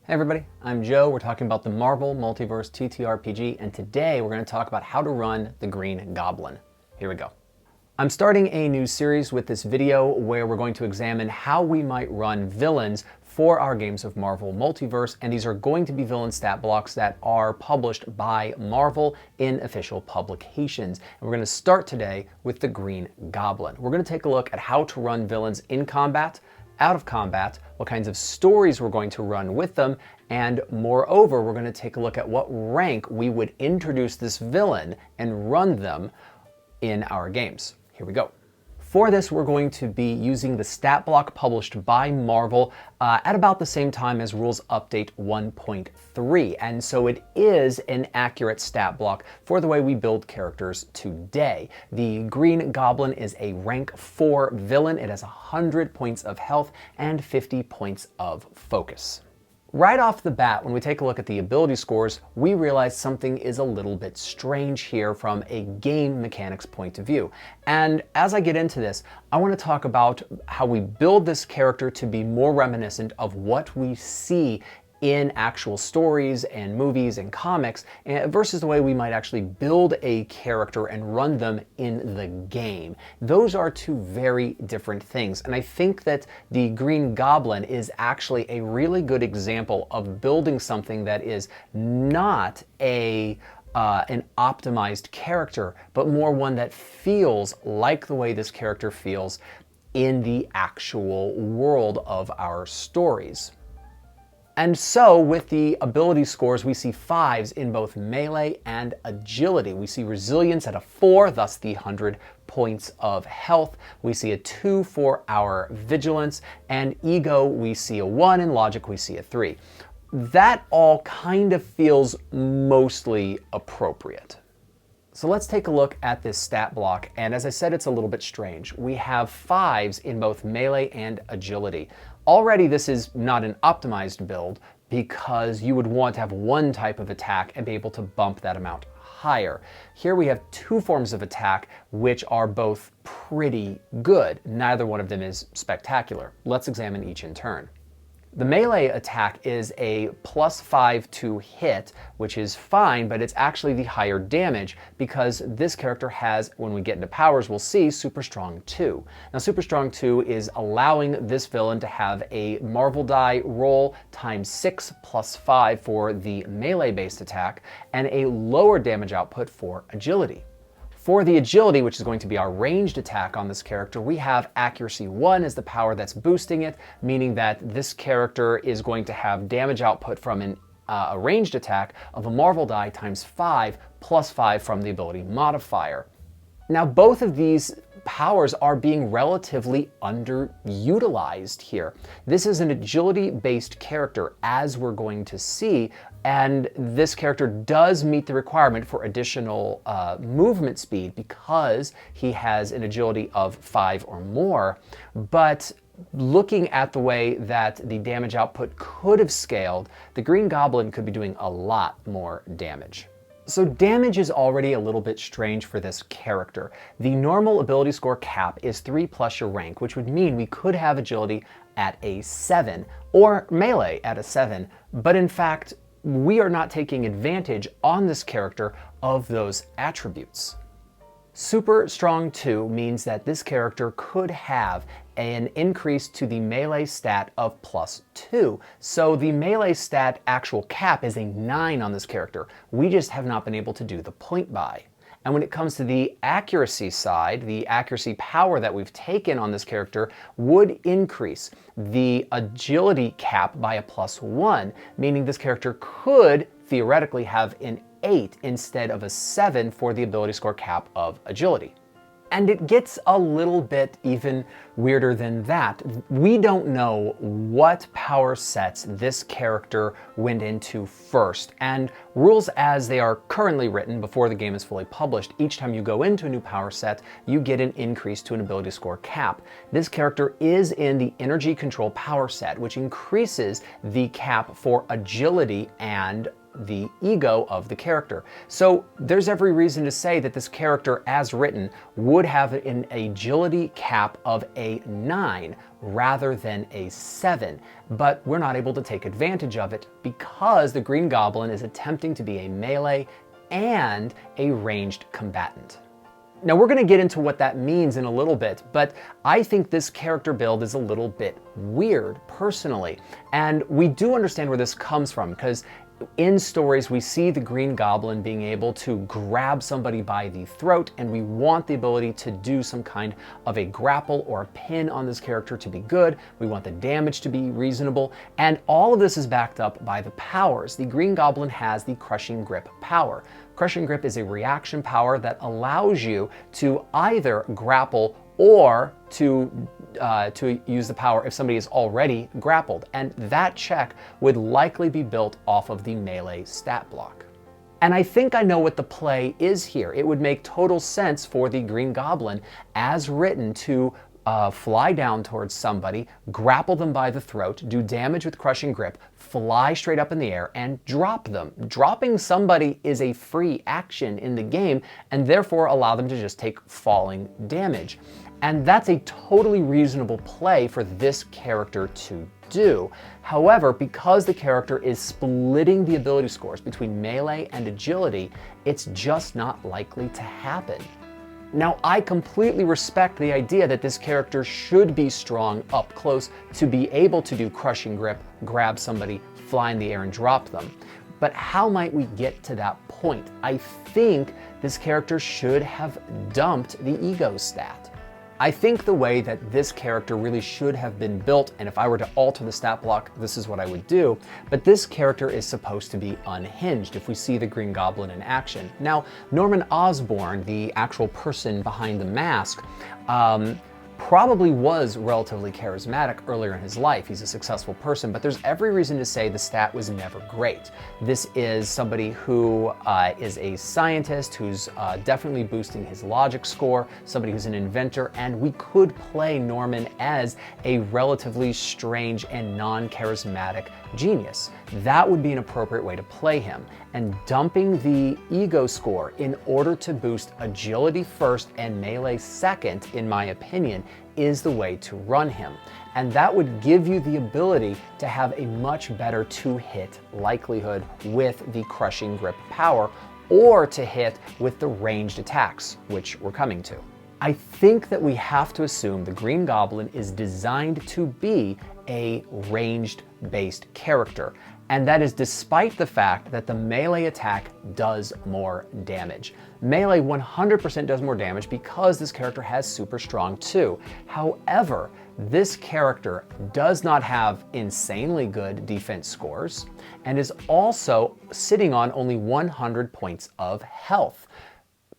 Hey everybody, I'm Joe. We're talking about the Marvel Multiverse TTRPG, and today we're going to talk about how to run the Green Goblin. Here we go. I'm starting a new series with this video where we're going to examine how we might run villains for our games of Marvel Multiverse, and these are going to be villain stat blocks that are published by Marvel in official publications. And we're going to start today with the Green Goblin. We're going to take a look at how to run villains in combat, out of combat, what kinds of stories we're going to run with them, and moreover, we're going to take a look at what rank we would introduce this villain and run them in our games. Here we go. For this, we're going to be using the stat block published by Marvel at about the same time as Rules Update 1.3, and so it is an accurate stat block for the way we build characters today. The Green Goblin is a rank 4 villain. It has 100 points of health and 50 points of focus. Right off the bat, when we take a look at the ability scores, we realize something is a little bit strange here from a game mechanics point of view. And as I get into this, I want to talk about how we build this character to be more reminiscent of what we see in actual stories and movies and comics versus the way we might actually build a character and run them in the game. Those are two very different things, and I think that the Green Goblin is actually a really good example of building something that is not an optimized character, but more one that feels like the way this character feels in the actual world of our stories. And so with the ability scores, we see 5s in both melee and agility. We see resilience at a 4, thus the 100 points of health. We see a 2 for our vigilance, and ego we see a 1, and logic we see a 3. That all kind of feels mostly appropriate. So let's take a look at this stat block, and as I said, it's a little bit strange. We have 5s in both melee and agility. Already this is not an optimized build because you would want to have one type of attack and be able to bump that amount higher. Here we have 2 forms of attack which are both pretty good. Neither one of them is spectacular. Let's examine each in turn. The melee attack is a +5 to hit, which is fine, but it's actually the higher damage because this character has, when we get into powers, we'll see Super Strong 2. Now, Super Strong 2 is allowing this villain to have a Marvel die roll times 6 + 5 for the melee-based attack and a lower damage output for agility. For the agility, which is going to be our ranged attack on this character, we have accuracy 1 as the power that's boosting it, meaning that this character is going to have damage output from a ranged attack of a Marvel die times 5 + 5 from the ability modifier. Now, both of these powers are being relatively underutilized here. This is an agility-based character, as we're going to see, and this character does meet the requirement for additional movement speed because he has an agility of 5 or more, but looking at the way that the damage output could have scaled, the Green Goblin could be doing a lot more damage. So damage is already a little bit strange for this character. The normal ability score cap is 3 plus your rank, which would mean we could have agility at a 7 or melee at a 7, but in fact, we are not taking advantage on this character of those attributes. Super Strong 2 means that this character could have an increase to the melee stat of +2. So the melee stat actual cap is a 9 on this character. We just have not been able to do the point buy. And when it comes to the accuracy side, the accuracy power that we've taken on this character would increase the agility cap by a +1, meaning this character could theoretically have an 8 instead of a 7 for the ability score cap of agility. And it gets a little bit even weirder than that. We don't know what power sets this character went into first, and rules as they are currently written before the game is fully published, each time you go into a new power set, you get an increase to an ability score cap. This character is in the energy control power set, which increases the cap for agility and the ego of the character. So there's every reason to say that this character, as written, would have an agility cap of a 9 rather than a 7, but we're not able to take advantage of it because the Green Goblin is attempting to be a melee and a ranged combatant. Now we're going to get into what that means in a little bit, but I think this character build is a little bit weird personally. And we do understand where this comes from because in stories we see the Green Goblin being able to grab somebody by the throat, and we want the ability to do some kind of a grapple or a pin on this character to be good. We want the damage to be reasonable, and all of this is backed up by the powers. The Green Goblin has the Crushing Grip power. Crushing Grip is a reaction power that allows you to either grapple or to use the power if somebody is already grappled, and that check would likely be built off of the melee stat block. And I think I know what the play is here. It would make total sense for the Green Goblin, as written, to fly down towards somebody, grapple them by the throat, do damage with Crushing Grip, fly straight up in the air, and drop them. Dropping somebody is a free action in the game, and therefore allow them to just take falling damage. And that's a totally reasonable play for this character to do. However, because the character is splitting the ability scores between melee and agility, it's just not likely to happen. Now, I completely respect the idea that this character should be strong up close to be able to do Crushing Grip, grab somebody, fly in the air, and drop them. But how might we get to that point? I think this character should have dumped the ego stat. I think the way that this character really should have been built, and if I were to alter the stat block, this is what I would do, but this character is supposed to be unhinged if we see the Green Goblin in action. Now, Norman Osborn, the actual person behind the mask, probably was relatively charismatic earlier in his life. He's a successful person, but there's every reason to say the stat was never great. This is somebody who is a scientist who's definitely boosting his logic score, somebody who's an inventor, and we could play Norman as a relatively strange and non-charismatic genius. That would be an appropriate way to play him. And dumping the ego score in order to boost agility first and melee second, in my opinion, is the way to run him. And that would give you the ability to have a much better two-hit likelihood with the Crushing Grip power, or to hit with the ranged attacks, which we're coming to. I think that we have to assume the Green Goblin is designed to be a ranged-based character, and that is despite the fact that the melee attack does more damage. Melee 100% does more damage because this character has super strong 2. However, this character does not have insanely good defense scores and is also sitting on only 100 points of health.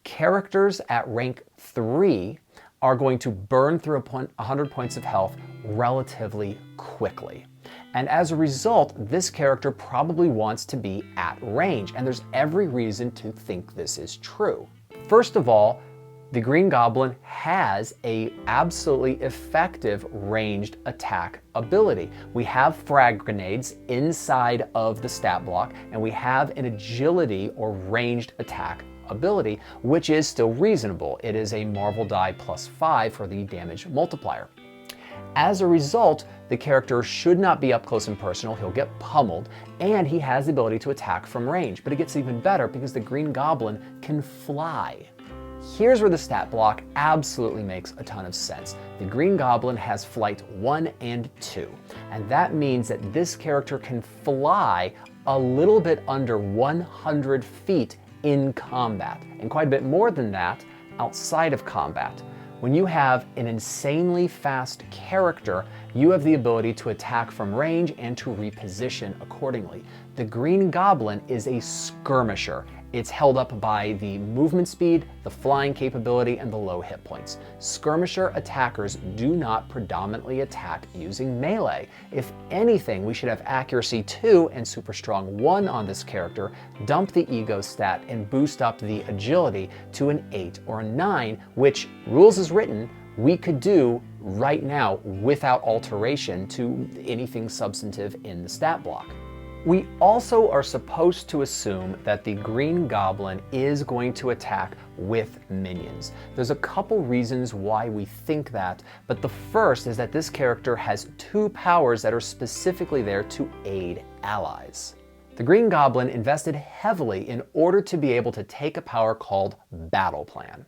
Characters at rank 3 are going to burn through 100 points of health relatively quickly. And as a result, this character probably wants to be at range, and there's every reason to think this is true. First of all, the Green Goblin has an absolutely effective ranged attack ability. We have frag grenades inside of the stat block, and we have an agility or ranged attack ability, which is still reasonable. It is a Marvel die +5 for the damage multiplier. As a result, the character should not be up close and personal. He'll get pummeled, and he has the ability to attack from range. But it gets even better because the Green Goblin can fly. Here's where the stat block absolutely makes a ton of sense. The Green Goblin has flight 1 and 2, and that means that this character can fly a little bit under 100 feet in combat, and quite a bit more than that outside of combat. When you have an insanely fast character, you have the ability to attack from range and to reposition accordingly. The Green Goblin is a skirmisher. It's held up by the movement speed, the flying capability, and the low hit points. Skirmisher attackers do not predominantly attack using melee. If anything, we should have accuracy 2 and super strong 1 on this character, dump the ego stat, and boost up the agility to an 8 or a 9, which, rules as written, we could do right now without alteration to anything substantive in the stat block. We also are supposed to assume that the Green Goblin is going to attack with minions. There's a couple reasons why we think that, but the first is that this character has two powers that are specifically there to aid allies. The Green Goblin invested heavily in order to be able to take a power called Battle Plan.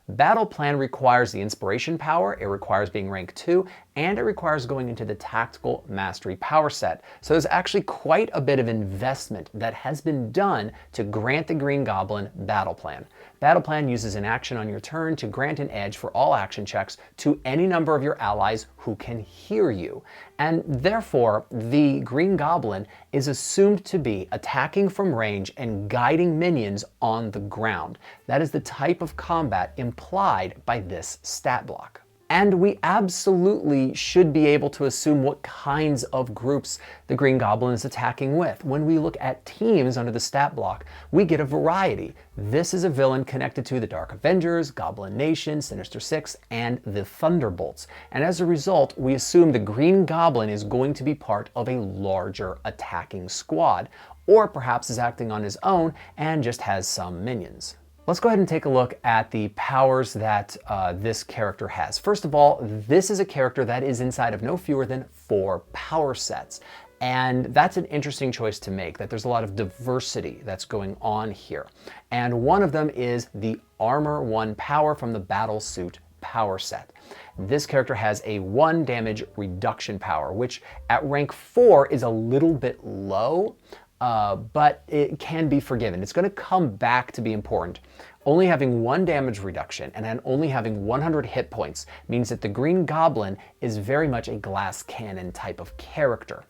Battle Plan requires the inspiration power, it requires being rank 2, and it requires going into the tactical mastery power set. So there's actually quite a bit of investment that has been done to grant the Green Goblin Battle Plan. Battle Plan uses an action on your turn to grant an edge for all action checks to any number of your allies who can hear you. And therefore, the Green Goblin is assumed to be attacking from range and guiding minions on the ground. That is the type of combat implied by this stat block. And we absolutely should be able to assume what kinds of groups the Green Goblin is attacking with. When we look at teams under the stat block, we get a variety. This is a villain connected to the Dark Avengers, Goblin Nation, Sinister Six, and the Thunderbolts. And as a result, we assume the Green Goblin is going to be part of a larger attacking squad, or perhaps is acting on his own and just has some minions. Let's go ahead and take a look at the powers that this character has. First of all, this is a character that is inside of no fewer than 4 power sets. And that's an interesting choice to make, that there's a lot of diversity that's going on here. And one of them is the Armor 1 power from the Battle Suit power set. This character has a 1 damage reduction power, which at rank 4 is a little bit low. But it can be forgiven. It's going to come back to be important. Only having 1 damage reduction and then only having 100 hit points means that the Green Goblin is very much a glass cannon type of character.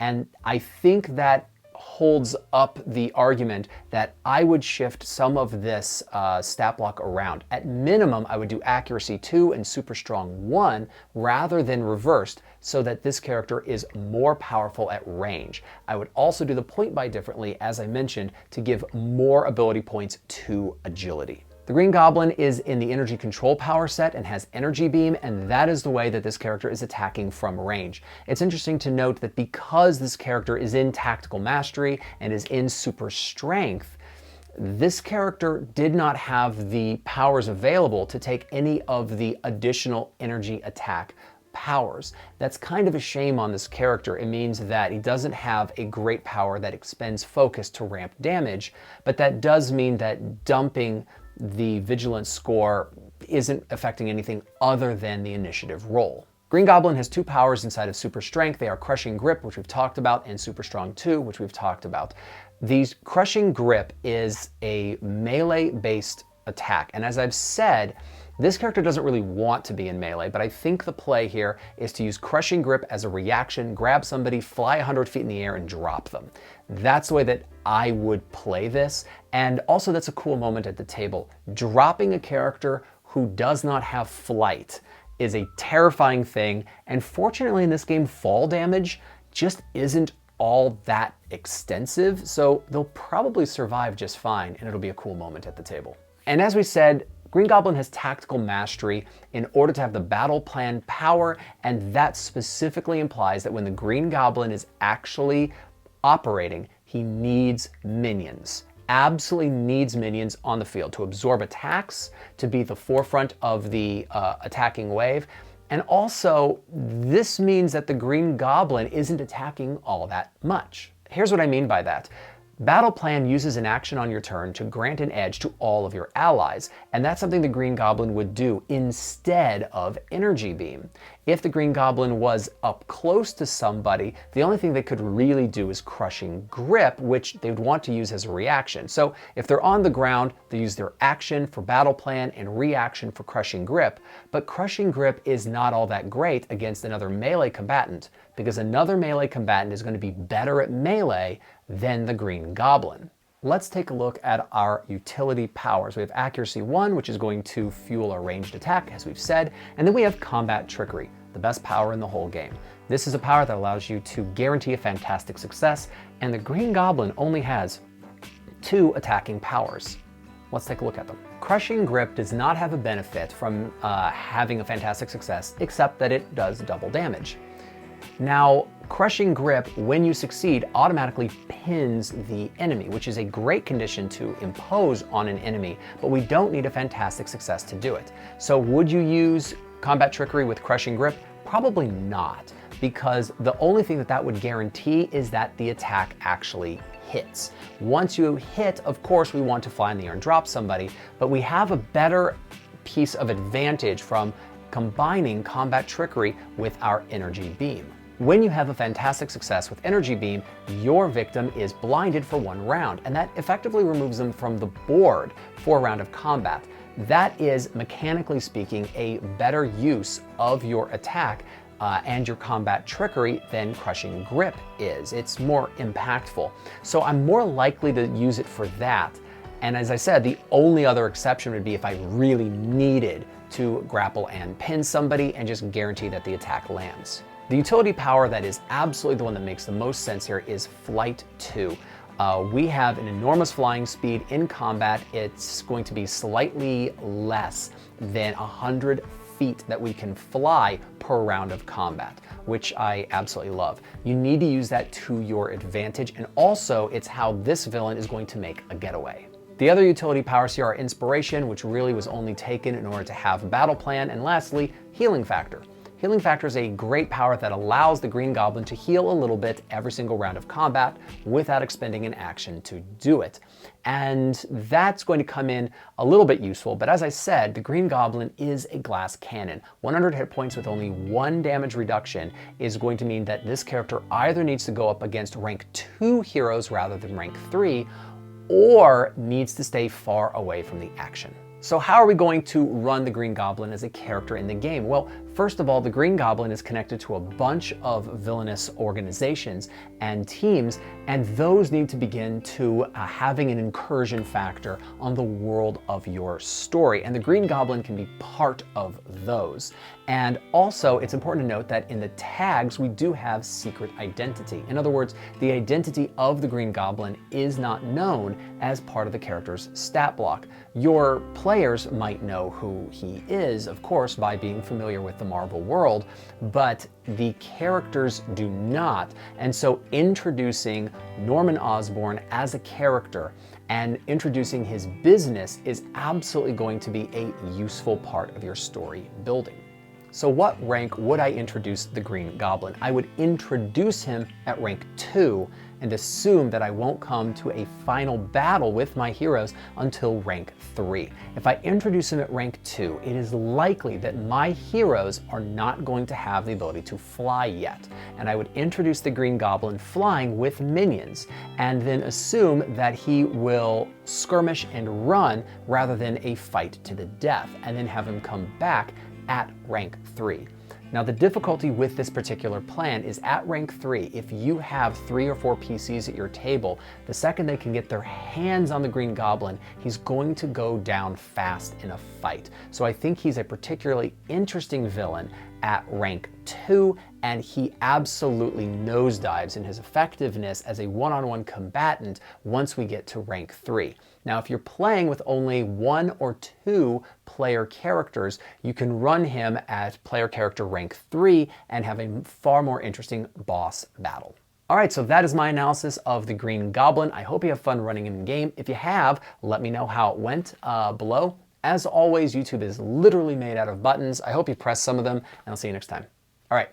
And I think that holds up the argument that I would shift some of this stat block around. At minimum, I would do accuracy 2 and super strong 1 rather than reversed, so that this character is more powerful at range. I would also do the point buy differently, as I mentioned, to give more ability points to agility. The Green Goblin is in the energy control power set and has energy beam, and that is the way that this character is attacking from range. It's interesting to note that because this character is in tactical mastery and is in super strength, this character did not have the powers available to take any of the additional energy attack powers. That's kind of a shame on this character. It means that he doesn't have a great power that expends focus to ramp damage, but that does mean that dumping the vigilance score isn't affecting anything other than the initiative roll. Green Goblin has 2 powers inside of Super Strength. They are Crushing Grip, which we've talked about, and Super Strong 2, which we've talked about. The Crushing Grip is a melee-based attack, and as I've said, this character doesn't really want to be in melee, but I think the play here is to use Crushing Grip as a reaction, grab somebody, fly 100 feet in the air, and drop them. That's the way that I would play this, and also that's a cool moment at the table. Dropping a character who does not have flight is a terrifying thing, and fortunately in this game, fall damage just isn't all that extensive, so they'll probably survive just fine, and it'll be a cool moment at the table. And as we said, Green Goblin has tactical mastery in order to have the battle plan power, and that specifically implies that when the Green Goblin is actually operating, he needs minions. Absolutely needs minions on the field to absorb attacks, to be the forefront of the attacking wave. And also, this means that the Green Goblin isn't attacking all that much. Here's what I mean by that. Battle Plan uses an action on your turn to grant an edge to all of your allies, and that's something the Green Goblin would do instead of Energy Beam. If the Green Goblin was up close to somebody, the only thing they could really do is Crushing Grip, which they would want to use as a reaction. So if they're on the ground, they use their action for Battle Plan and reaction for Crushing Grip, but Crushing Grip is not all that great against another melee combatant, because another melee combatant is going to be better at melee than the Green Goblin. Let's take a look at our utility powers. We have Accuracy 1, which is going to fuel a ranged attack, as we've said, and then we have Combat Trickery, the best power in the whole game. This is a power that allows you to guarantee a fantastic success, and the Green Goblin only has 2 attacking powers. Let's take a look at them. Crushing Grip does not have a benefit from having a fantastic success, except that it does double damage. Now, Crushing Grip, when you succeed, automatically pins the enemy, which is a great condition to impose on an enemy, but we don't need a fantastic success to do it. So would you use Combat Trickery with Crushing Grip? Probably not, because the only thing that would guarantee is that the attack actually hits. Once you hit, of course, we want to fly in the air and drop somebody, but we have a better piece of advantage from combining Combat Trickery with our Energy Beam. When you have a fantastic success with Energy Beam, your victim is blinded for 1 round, and that effectively removes them from the board for a round of combat. That is, mechanically speaking, a better use of your attack and your Combat Trickery than Crushing Grip is. It's more impactful. So I'm more likely to use it for that. And as I said, the only other exception would be if I really needed to grapple and pin somebody and just guarantee that the attack lands. The utility power that is absolutely the one that makes the most sense here is Flight 2. We have an enormous flying speed in combat. It's going to be slightly less than 100 feet that we can fly per round of combat, which I absolutely love. You need to use that to your advantage, and also it's how this villain is going to make a getaway. The other utility powers here are Inspiration, which really was only taken in order to have a battle plan, and lastly, Healing Factor. Healing Factor is a great power that allows the Green Goblin to heal a little bit every single round of combat without expending an action to do it. And that's going to come in a little bit useful, but as I said, the Green Goblin is a glass cannon. 100 hit points with only 1 damage reduction is going to mean that this character either needs to go up against rank 2 heroes rather than rank 3, or needs to stay far away from the action. So how are we going to run the Green Goblin as a character in the game? Well, first of all, the Green Goblin is connected to a bunch of villainous organizations and teams, and those need to begin to having an incursion factor on the world of your story, and the Green Goblin can be part of those. And also, it's important to note that in the tags, we do have secret identity. In other words, the identity of the Green Goblin is not known as part of the character's stat block. Your players might know who he is, of course, by being familiar with the Marvel world, but the characters do not. And so introducing Norman Osborn as a character and introducing his business is absolutely going to be a useful part of your story building. So what rank would I introduce the Green Goblin? I would introduce him at rank 2 and assume that I won't come to a final battle with my heroes until rank 3. If I introduce him at rank 2, it is likely that my heroes are not going to have the ability to fly yet. And I would introduce the Green Goblin flying with minions, and then assume that he will skirmish and run rather than a fight to the death, and then have him come back at rank 3. Now, the difficulty with this particular plan is at rank 3, if you have 3 or 4 PCs at your table, the second they can get their hands on the Green Goblin, he's going to go down fast in a fight. So I think he's a particularly interesting villain at rank 2, and he absolutely nosedives in his effectiveness as a one-on-one combatant once we get to rank 3. Now, if you're playing with only 1 or 2 player characters, you can run him at player character rank 3 and have a far more interesting boss battle. All right, so that is my analysis of the Green Goblin. I hope you have fun running him in game. If you have, let me know how it went below. As always, YouTube is literally made out of buttons. I hope you pressed some of them, and I'll see you next time. All right,